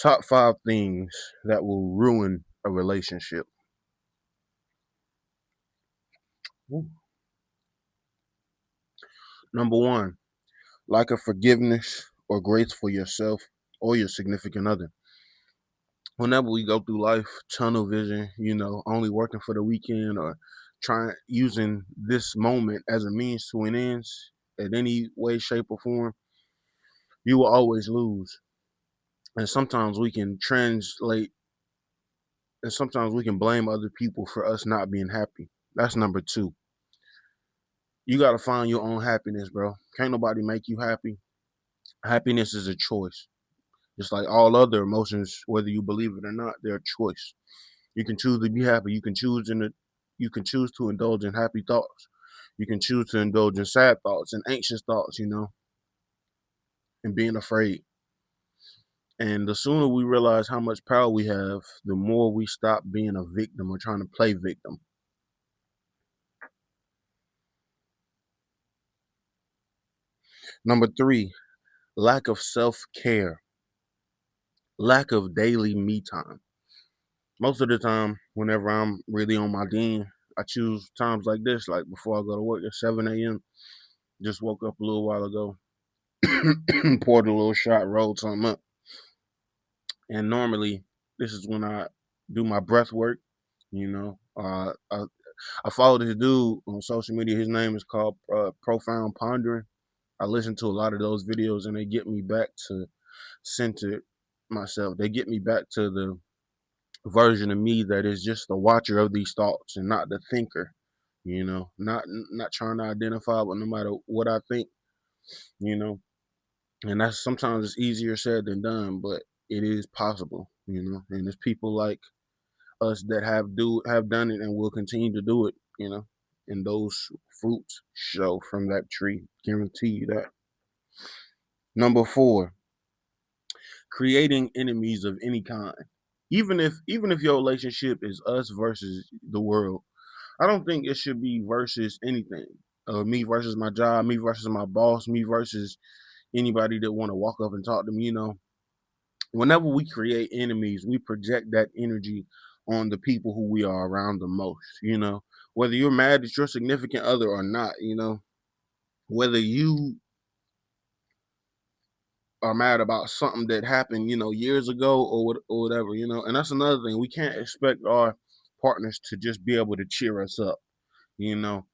Top 5 things that will ruin a relationship. Ooh. Number 1, lack of forgiveness or grace for yourself or your significant other. Whenever we go through life, tunnel vision, only working for the weekend or trying using this moment as a means to an end in any way, shape, or form, you will always lose. And sometimes we can blame other people for us not being happy. That's number 2. You got to find your own happiness, bro. Can't nobody make you happy. Happiness is a choice. Just like all other emotions, whether you believe it or not, they're a choice. You can choose to be happy. You can choose to indulge in happy thoughts. You can choose to indulge in sad thoughts and anxious thoughts, and being afraid. And the sooner we realize how much power we have, the more we stop being a victim or trying to play victim. Number 3, lack of self-care, lack of daily me time. Most of the time, whenever I'm really on my game, I choose times like this, like before I go to work at 7 a.m. Just woke up a little while ago, poured a little shot, rolled something up. And normally, this is when I do my breath work. I follow this dude on social media. His name is called Profound Pondering. I listen to a lot of those videos, and they get me back to center myself. They get me back to the version of me that is just the watcher of these thoughts and not the thinker. Not trying to identify, but no matter what I think, you know, and that's sometimes it's easier said than done, but it is possible, and there's people like us that have done it and will continue to do it, and those fruits show from that tree. Guarantee you that. Number 4, creating enemies of any kind. Even if your relationship is us versus the world, I don't think it should be versus anything. Me versus my job, me versus my boss, me versus anybody that want to walk up and talk to me. Whenever we create enemies, we project that energy on the people who we are around the most. Whether you're mad at your significant other or not, whether you are mad about something that happened, years ago or whatever, and that's another thing. We can't expect our partners to just be able to cheer us up, you know.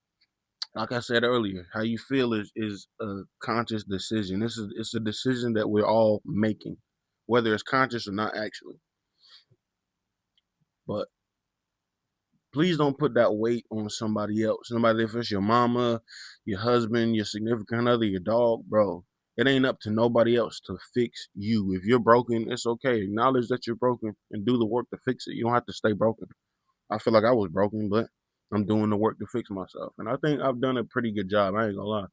Like I said earlier, how you feel is a conscious decision. It's a decision that we're all making, whether it's conscious or not actually. But please don't put that weight on somebody else. Somebody, if it's your mama, your husband, your significant other, your dog, bro. It ain't up to nobody else to fix you. If you're broken, it's okay. Acknowledge that you're broken and do the work to fix it. You don't have to stay broken. I feel like I was broken, but I'm doing the work to fix myself. And I think I've done a pretty good job. I ain't gonna lie. I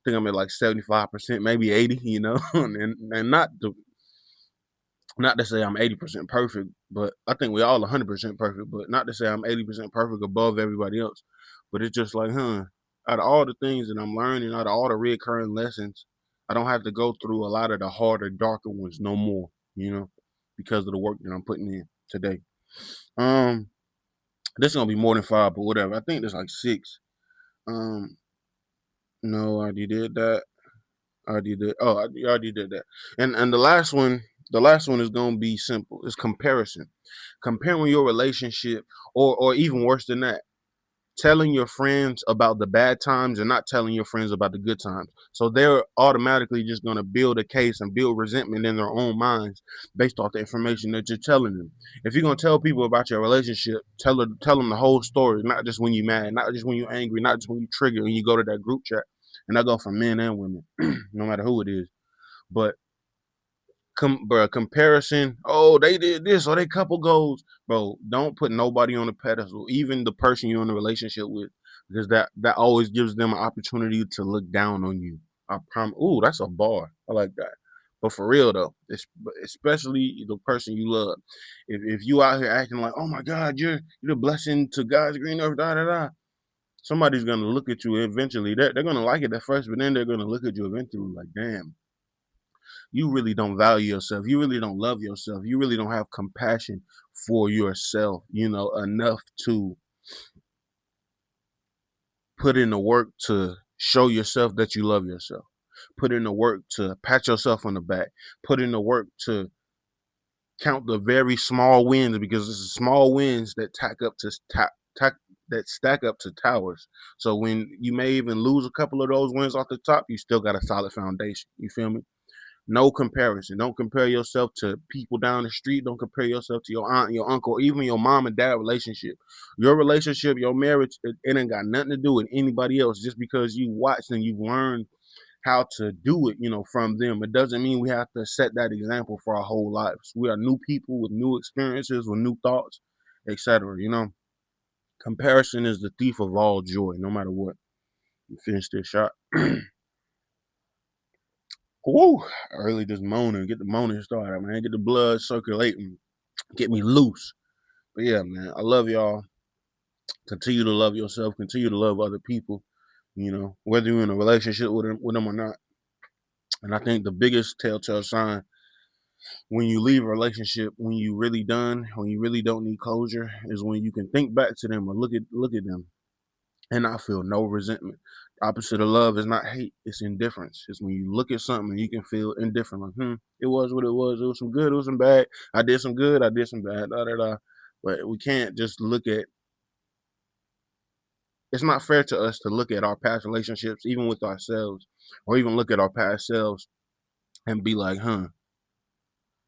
think I'm at like 75%, maybe 80, and not to say I'm 80% perfect, but I think we all 100% perfect, but not to say I'm 80% perfect above everybody else. But it's just like, out of all the things that I'm learning, out of all the recurring lessons, I don't have to go through a lot of the harder, darker ones no more, because of the work that I'm putting in today. This is gonna be more than 5, but whatever. I think there's like 6. Um, no, I already did that. I already did. Oh, I already did that. And the last one is gonna be simple. It's comparison. Comparing your relationship, or even worse than that, telling your friends about the bad times and not telling your friends about the good times. So they're automatically just gonna build a case and build resentment in their own minds based off the information that you're telling them. If you're gonna tell people about your relationship, tell them the whole story, not just when you're mad, not just when you're angry, not just when you trigger when you go to that group chat. And I go for men and women, no matter who it is. But bro, comparison. Oh, they did this, or they couple goals, bro. Don't put nobody on a pedestal, even the person you're in a relationship with, because that always gives them an opportunity to look down on you. I promise. Ooh, that's a bar. I like that. But for real though, especially the person you love. If you out here acting like, oh my God, you're the blessing to God's green earth, da da da. Somebody's gonna look at you eventually. They're gonna like it at first, but then they're gonna look at you eventually like, damn. you really don't value yourself. You really don't love yourself. You really don't have compassion for yourself, enough to put in the work to show yourself that you love yourself. Put in the work to pat yourself on the back. Put in the work to count the very small wins, because it's the small wins that that stack up to towers. So when you may even lose a couple of those wins off the top, you still got a solid foundation. You feel me? No comparison. Don't compare yourself to people down the street. Don't compare yourself to your aunt, your uncle, or even your mom and dad relationship. Your relationship, your marriage, it ain't got nothing to do with anybody else. Just because you watched and you've learned how to do it, from them, it doesn't mean we have to set that example for our whole lives. We are new people with new experiences, with new thoughts, etc. Comparison is the thief of all joy, no matter what. You finish this shot. Woo! Early this morning, get the morning started, man. Get the blood circulating, get me loose. But yeah, man, I love y'all. Continue to love yourself. Continue to love other people. Whether you're in a relationship with them or not. And I think the biggest telltale sign when you leave a relationship, when you really done, when you really don't need closure, is when you can think back to them or look at them and not feel no resentment. The opposite of love is not hate, it's indifference. It's when you look at something and you can feel indifferent, like, it was what it was. It was some good, it was some bad. I did some good, I did some bad, da da da. But we can't just look at. It's not fair to us to look at our past relationships, even with ourselves, or even look at our past selves and be like,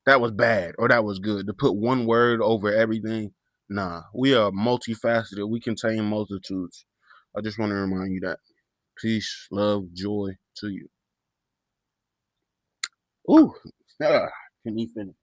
that was bad or that was good. To put one word over everything, nah. We are multifaceted. We contain multitudes. I just want to remind you that. Peace, love, joy to you. Ooh, can you finish?